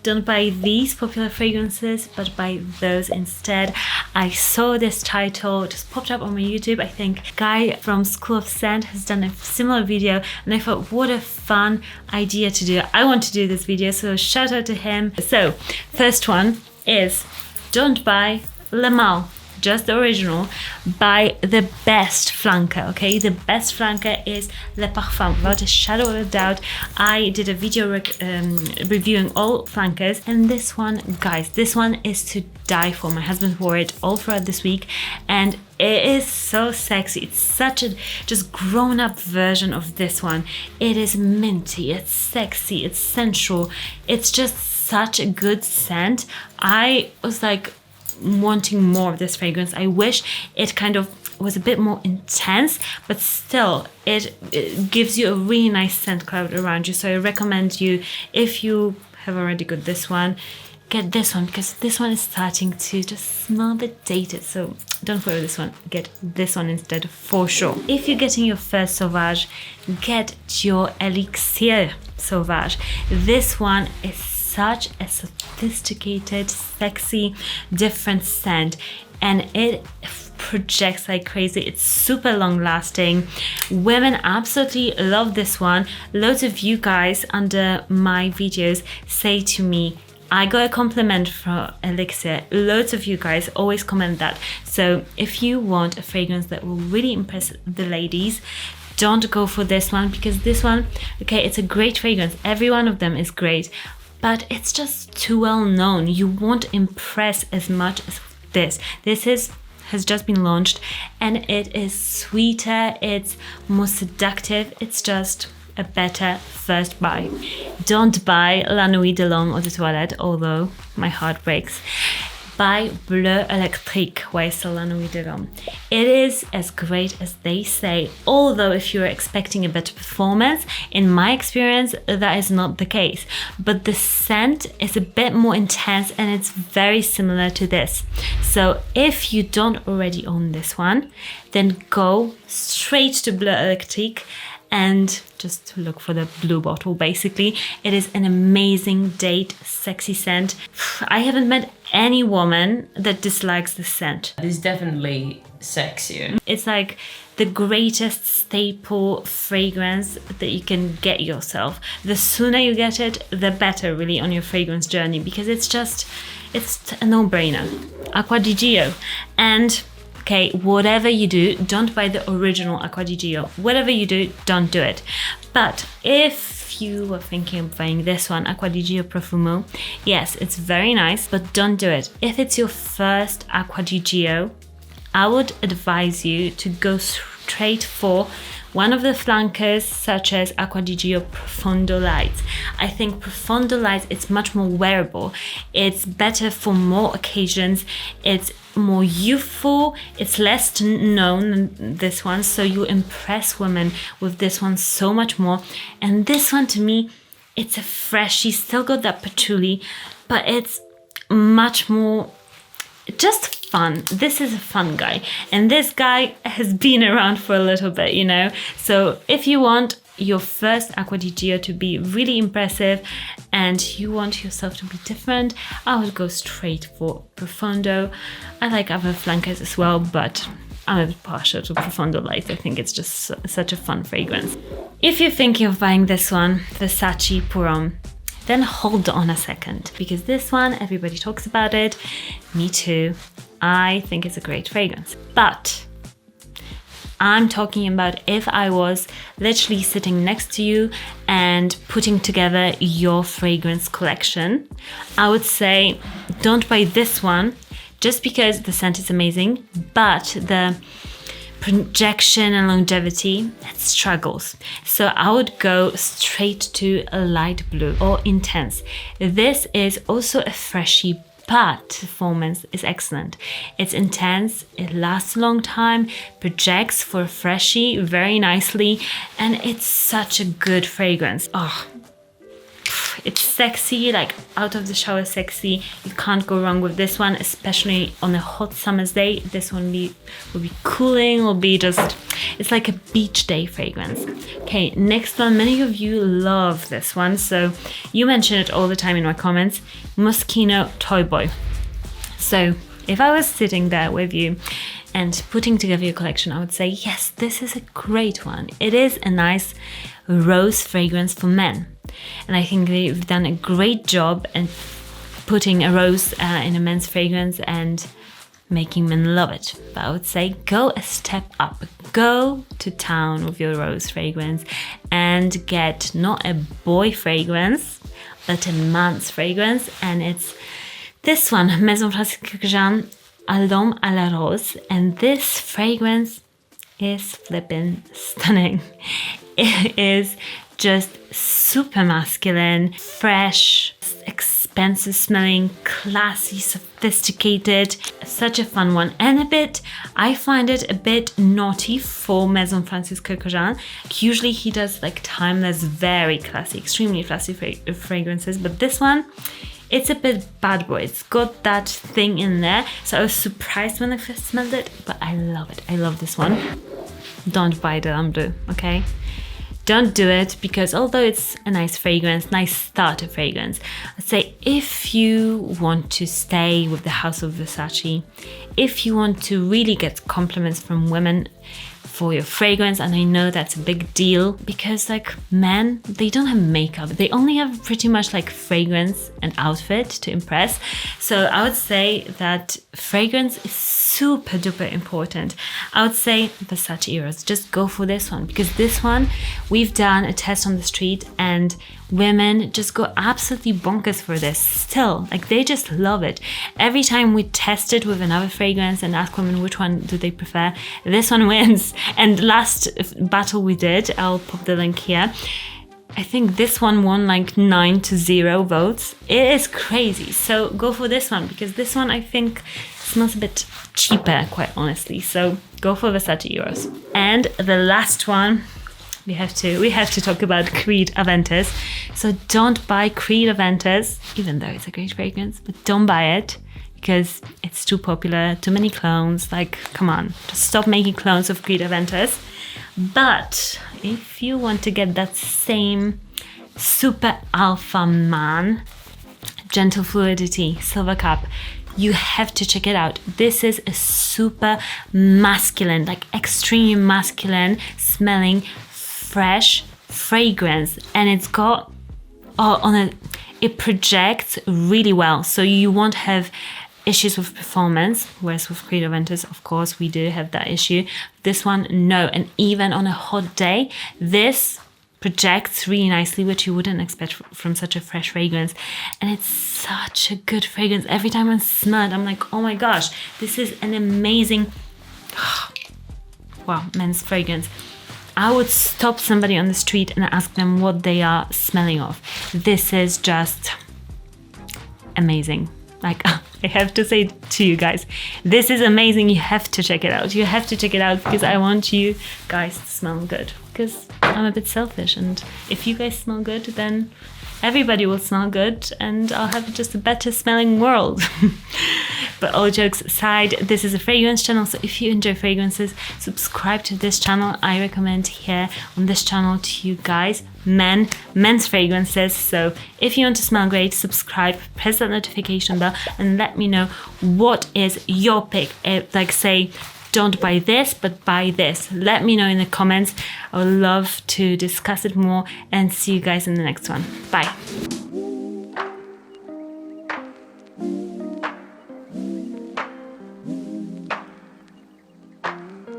don't buy these popular fragrances, but buy those instead. I saw this title, just popped up on my YouTube. I think Guy from School of Scent has done a similar video, and I thought, what a fun idea to do. I want to do this video, so shout out to him. So, first one is, don't buy Le Male, just the original. Buy the best flanker, okay? The best flanker is Le Parfum, without a shadow of a doubt. I did a video reviewing all flankers, and this one, guys, this one is to die for. My husband wore it all throughout this week, and it is so sexy. It's such a just grown-up version of this one. It is minty, it's sexy, it's sensual. It's just such a good scent. I was like wanting more of this fragrance. I wish it kind of was a bit more intense, but still it gives you a really nice scent cloud around you. So I recommend you, if you have already got this one, get this one, because this one is starting to just smell a bit dated. So don't go with this one, get this one instead for sure. If you're getting your first Sauvage, get your Elixir Sauvage. This one is such a sophisticated, sexy, different scent, and it projects like crazy. It's super long lasting. Women absolutely love this one. Loads of you guys under my videos say to me, I got a compliment from Elixir. Loads of you guys always comment that. So if you want a fragrance that will really impress the ladies, don't go for this one, because this one, okay, it's a great fragrance. Every one of them is great, but it's just too well known. You won't impress as much as this. This has just been launched, and it is sweeter, it's more seductive, it's just a better first buy. Don't buy La Nuit de l'Homme Eau de Toilette, although my heart breaks. Buy Bleu Electrique YSL La Nuit de l'Homme. It is as great as they say, although if you're expecting a better performance, in my experience, that is not the case. But the scent is a bit more intense, and it's very similar to this. So if you don't already own this one, then go straight to Bleu Electrique and just look for the blue bottle. Basically, it is an amazing date sexy scent. I haven't met any woman that dislikes the scent. It is definitely sexy. It's like the greatest staple fragrance that you can get yourself. The sooner you get it, the better really on your fragrance journey, because it's a no-brainer. Acqua di Gio. And okay, whatever you do, don't buy the original Acqua di Gio. Whatever you do, don't do it. But if you were thinking of buying this one, Acqua di Gio Profumo, yes, it's very nice, but don't do it. If it's your first Acqua di Gio, I would advise you to go straight for one of the flankers, such as Acqua di Gio Profondo Light. I think Profondo Light, it's much more wearable. It's better for more occasions. It's more youthful. It's less known than this one, so you impress women with this one so much more. And this one, to me, it's a freshy, still got that patchouli, but it's much more just fun. This is a fun guy, and this guy has been around for a little bit, you know. So if you want your first Acqua di Gio to be really impressive and you want yourself to be different, I would go straight for Profondo. I like other flankers as well, but I'm a bit partial to Profondo Light. I think it's just such a fun fragrance. If you're thinking of buying this one, Versace Pour Homme, then hold on a second, because this one, everybody talks about it. Me too. I think it's a great fragrance. But I'm talking about if I was literally sitting next to you and putting together your fragrance collection, I would say don't buy this one just because the scent is amazing, but the projection and longevity, it struggles. So I would go straight to a light blue or intense. This is also a freshy, but performance is excellent. It's intense, it lasts a long time, projects for a freshie very nicely, and it's such a good fragrance. Oh, it's sexy, like out of the shower sexy. You can't go wrong with this one, especially on a hot summer's day. This one will be cooling, will be just, it's like a beach day fragrance. Okay, next one, many of you love this one, so you mention it all the time in my comments, Moschino Toy Boy. So if I was sitting there with you and putting together your collection, I would say, yes, this is a great one. It is a nice rose fragrance for men. And I think they've done a great job in putting a rose in a men's fragrance and making men love it. But I would say go a step up. Go to town with your rose fragrance and get not a boy fragrance, but a man's fragrance. And it's this one, Maison Francis Kurkdjian L'Homme à la Rose, and this fragrance is flippin' stunning. It is just super masculine, fresh, expensive smelling, classy, sophisticated, such a fun one, and I find it a bit naughty for Maison Francis Kurkdjian. Usually he does like timeless, very classy, extremely classy fragrances, but this one, it's a bit bad boy. It's got that thing in there. So I was surprised when I first smelled it, but I love it. I love this one. Don't buy the L'Homme Bleu, okay? Don't do it, because although it's a nice fragrance, nice starter fragrance, I'd say if you want to stay with the house of Versace, if you want to really get compliments from women for your fragrance, and I know that's a big deal because like men, they don't have makeup, they only have pretty much like fragrance and outfit to impress. So I would say that fragrance is super duper important. I would say Versace Eros, just go for this one, because this one, we've done a test on the street and women just go absolutely bonkers for this still. Like they just love it. Every time we test it with another fragrance and ask women which one do they prefer, this one wins. And last battle we did, I'll pop the link here, I think this one won like 9-0 votes. It is crazy. So go for this one, because this one I think smells a bit cheaper, quite honestly. So go for Versace Eros. And the last one, we have to talk about Creed Aventus. So don't buy Creed Aventus, even though it's a great fragrance, but don't buy it because it's too popular, too many clones. Like, come on, just stop making clones of Creed Aventus. But if you want to get that same super alpha man, gentle fluidity, silver cup, you have to check it out. This is a super masculine, like extremely masculine smelling, fresh fragrance, and it's got it projects really well, so you won't have issues with performance, whereas with Creed Aventus, of course, we do have that issue. This one, no. And even on a hot day, this projects really nicely, which you wouldn't expect from such a fresh fragrance. And it's such a good fragrance. Every time I smell it, I'm like, oh my gosh, this is an amazing, wow, men's fragrance. I would stop somebody on the street and ask them what they are smelling of. This is just amazing. Like, I have to say to you guys, this is amazing. You have to check it out. You have to check it out because I want you guys to smell good, because I'm a bit selfish, and if you guys smell good, then everybody will smell good and I'll have just a better smelling world. But all jokes aside, this is a fragrance channel, so if you enjoy fragrances, subscribe to this channel. I recommend here on this channel to you guys men's fragrances. So if you want to smell great, subscribe, press that notification bell, and let me know what is your pick. Like, say, don't buy this, but buy this. Let me know in the comments. I would love to discuss it more, and see you guys in the next one. Bye.